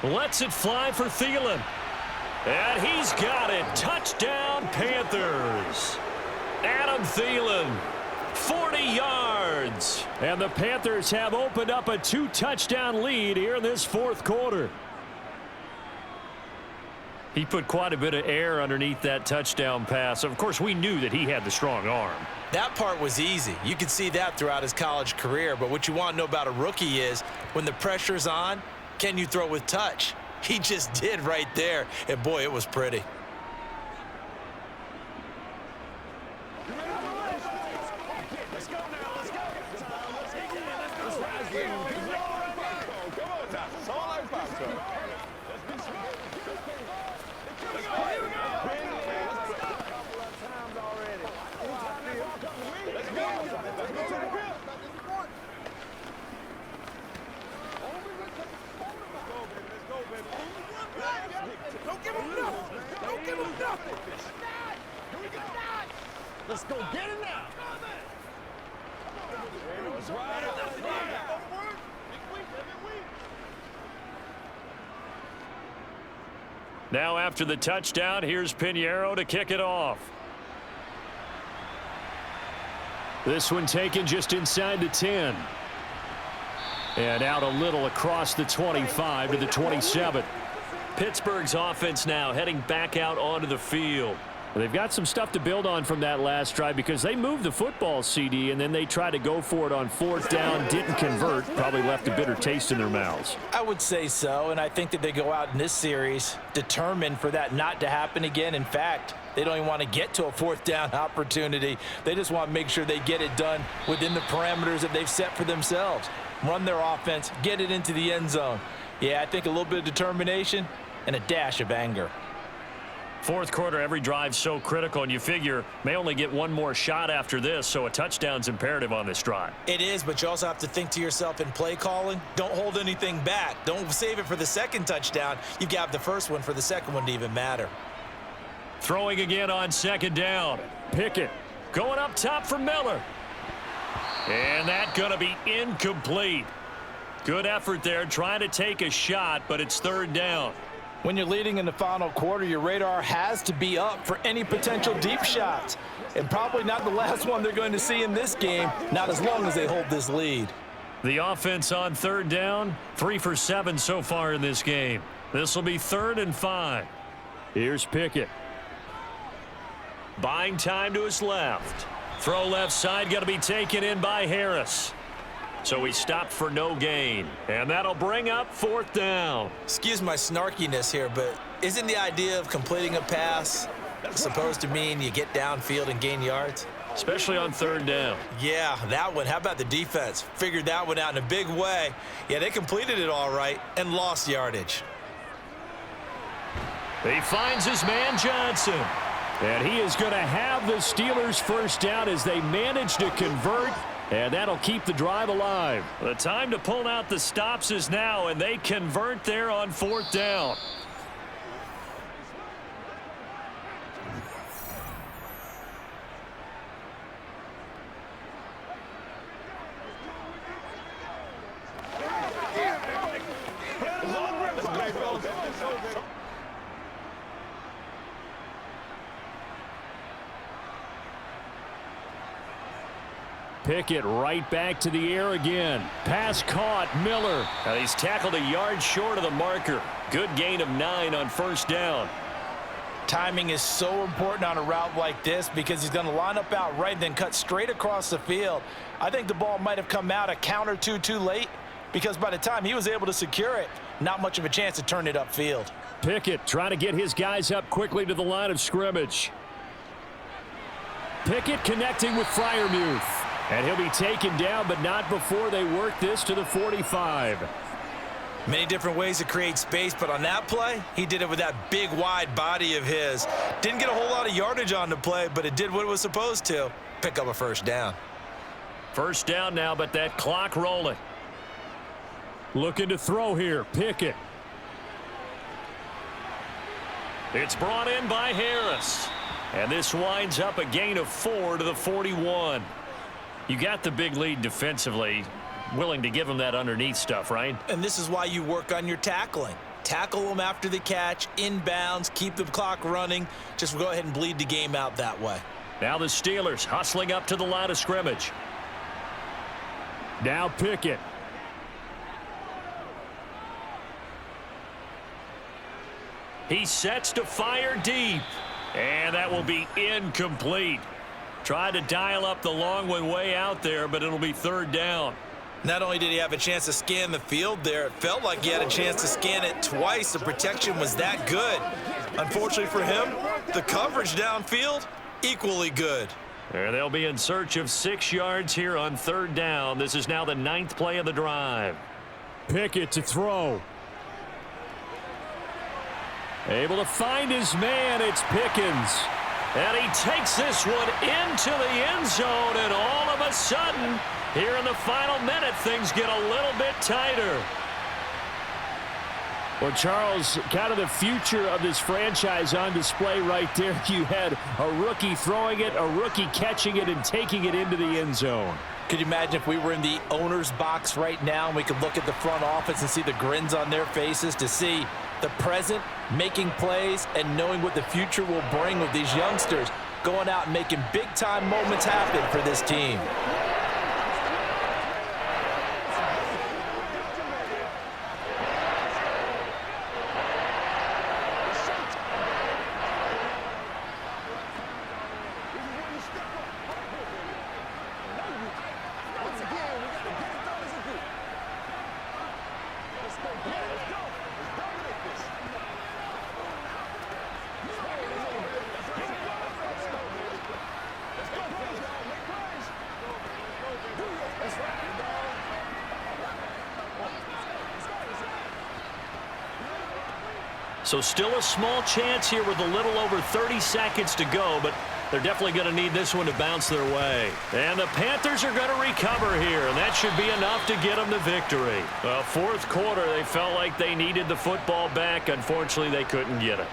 Lets it fly for Thielen. And he's got it. Touchdown, Panthers. Adam Thielen, 40 yards. And the Panthers have opened up a 2-touchdown lead here in this 4th quarter. He put quite a bit of air underneath that touchdown pass. Of course, we knew that he had the strong arm. That part was easy. You could see that throughout his college career. But what you want to know about a rookie is when the pressure's on, can you throw with touch? He just did right there. And, boy, it was pretty. Let's go get it now. Now after the touchdown, here's Pinheiro to kick it off. This one taken just inside the 10. And out a little across the 25 to the 27. Pittsburgh's offense now heading back out onto the field. They've got some stuff to build on from that last drive because they moved the football, CD, and then they tried to go for it on 4th down, didn't convert, probably left a bitter taste in their mouths. I would say so, and I think that they go out in this series determined for that not to happen again. In fact, they don't even want to get to a 4th down opportunity. They just want to make sure they get it done within the parameters that they've set for themselves. Run their offense, get it into the end zone. Yeah, I think a little bit of determination and a dash of anger. 4th quarter, every drive so critical, and you figure may only get one more shot after this, so a touchdown's imperative on this drive. It is, but you also have to think to yourself in play calling, don't hold anything back. Don't save it for the 2nd touchdown. You've got the 1st one for the 2nd one to even matter. Throwing again on 2nd down. Pickett going up top for Miller. And that's going to be incomplete. Good effort there, trying to take a shot, but it's 3rd down. When you're leading in the final quarter, your radar has to be up for any potential deep shots. And probably not the last one they're going to see in this game, not as long as they hold this lead. The offense on 3rd down, 3 for 7 so far in this game. This will be 3rd and 5. Here's Pickett. Buying time to his left. Throw left side, got to be taken in by Harris. So he stopped for no gain. And that'll bring up 4th down. Excuse my snarkiness here, but isn't the idea of completing a pass supposed to mean you get downfield and gain yards? Especially on 3rd down. Yeah, that one. How about the defense? Figured that one out in a big way. Yeah, they completed it all right and lost yardage. He finds his man Johnson. And he is going to have the Steelers 1st down as they manage to convert. And that'll keep the drive alive. The time to pull out the stops is now, and they convert there on 4th down. Pickett right back to the air again. Pass caught. Miller. And he's tackled a yard short of the marker. Good gain of 9 on 1st down. Timing is so important on a route like this because he's going to line up out right and then cut straight across the field. I think the ball might have come out a count or two too late because by the time he was able to secure it, not much of a chance to turn it upfield. Pickett trying to get his guys up quickly to the line of scrimmage. Pickett connecting with Freiermuth. And he'll be taken down, but not before they work this to the 45. Many different ways to create space, but on that play, he did it with that big, wide body of his. Didn't get a whole lot of yardage on the play, but it did what it was supposed to. Pick up a 1st down. 1st down now, but that clock rolling. Looking to throw here. Pickett. It's brought in by Harris. And this winds up a gain of 4 to the 41. You got the big lead defensively. willing to give him that underneath stuff, right? And this is why you work on your tackling. Tackle them after the catch, inbounds, keep the clock running. Just go ahead and bleed the game out that way. Now the Steelers hustling up to the line of scrimmage. Now Pickett. He sets to fire deep. And that will be incomplete. Tried to dial up the long one way out there, but it'll be third down. Not only did he have a chance to scan the field there, it felt like he had a chance to scan it twice. The protection was that good. Unfortunately for him, the coverage downfield, equally good. And they'll be in search of 6 yards here on third down. This is now the 9th play of the drive. Pickett to throw. Able to find his man. It's Pickens. And he takes this one into the end zone. And all of a sudden, here in the final minute, things get a little bit tighter. Well, Charles, kind of the future of this franchise on display right there. You had a rookie throwing it, a rookie catching it, and taking it into the end zone. Could you imagine if we were in the owner's box right now and we could look at the front office and see the grins on their faces, to see the present making plays and knowing what the future will bring with these youngsters going out and making big-time moments happen for this team. So still a small chance here with a little over 30 seconds to go, but they're definitely going to need this one to bounce their way. And the Panthers are going to recover here, and that should be enough to get them the victory. Well, fourth quarter, they felt like they needed the football back. Unfortunately, they couldn't get it.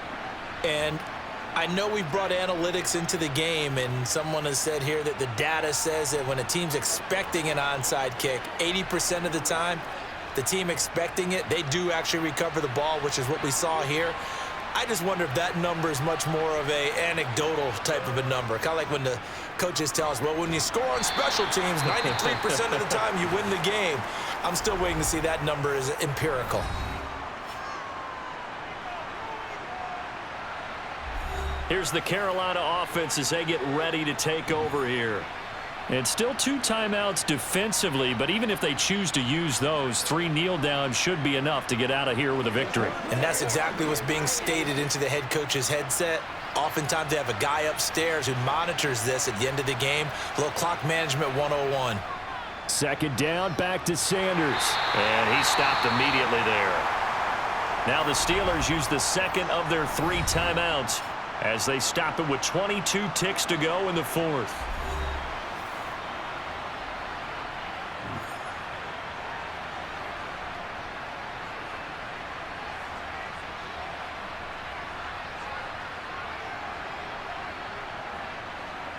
And I know we've brought analytics into the game, and someone has said here that the data says that when a team's expecting an onside kick, 80% of the time, the team expecting it, they do actually recover the ball, which is what we saw here. I just wonder if that number is much more of a anecdotal type of a number. Kind of like when the coaches tell us, well, when you score on special teams, 93% of the time you win the game. I'm still waiting to see that number is empirical. Here's the Carolina offense as they get ready to take over here. And still 2 timeouts defensively, but even if they choose to use those, 3 kneel downs should be enough to get out of here with a victory. And that's exactly what's being stated into the head coach's headset. Oftentimes they have a guy upstairs who monitors this at the end of the game. A little clock management 101. Second down, back to Sanders. And he stopped immediately there. Now the Steelers use the second of their 3 timeouts as they stop it with 22 ticks to go in the fourth.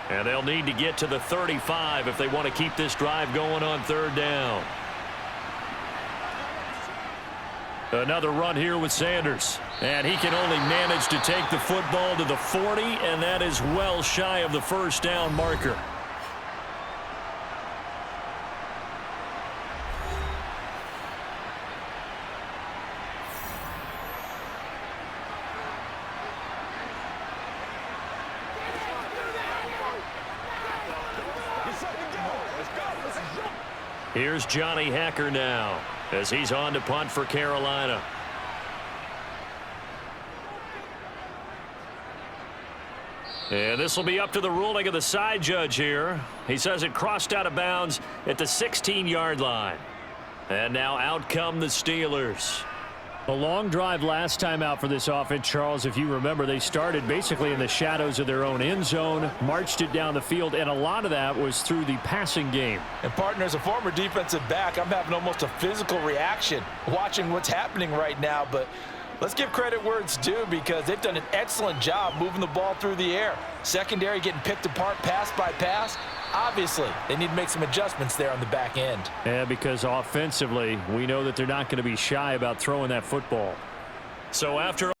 And they'll need to get to the 35 if they want to keep this drive going on third down. Another run here with Sanders. And he can only manage to take the football to the 40, and that is well shy of the first down marker. Here's Johnny Hacker now as he's on to punt for Carolina. And this will be up to the ruling of the side judge here. He says it crossed out of bounds at the 16-yard line. And now out come the Steelers. A long drive last time out for this offense, Charles. If you remember, they started basically in the shadows of their own end zone, marched it down the field, and a lot of that was through the passing game. And, partner, as a former defensive back, I'm having almost a physical reaction watching what's happening right now. But let's give credit where it's due, because they've done an excellent job moving the ball through the air. Secondary getting picked apart pass by pass. Obviously, they need to make some adjustments there on the back end. Yeah, because offensively, we know that they're not going to be shy about throwing that football. So after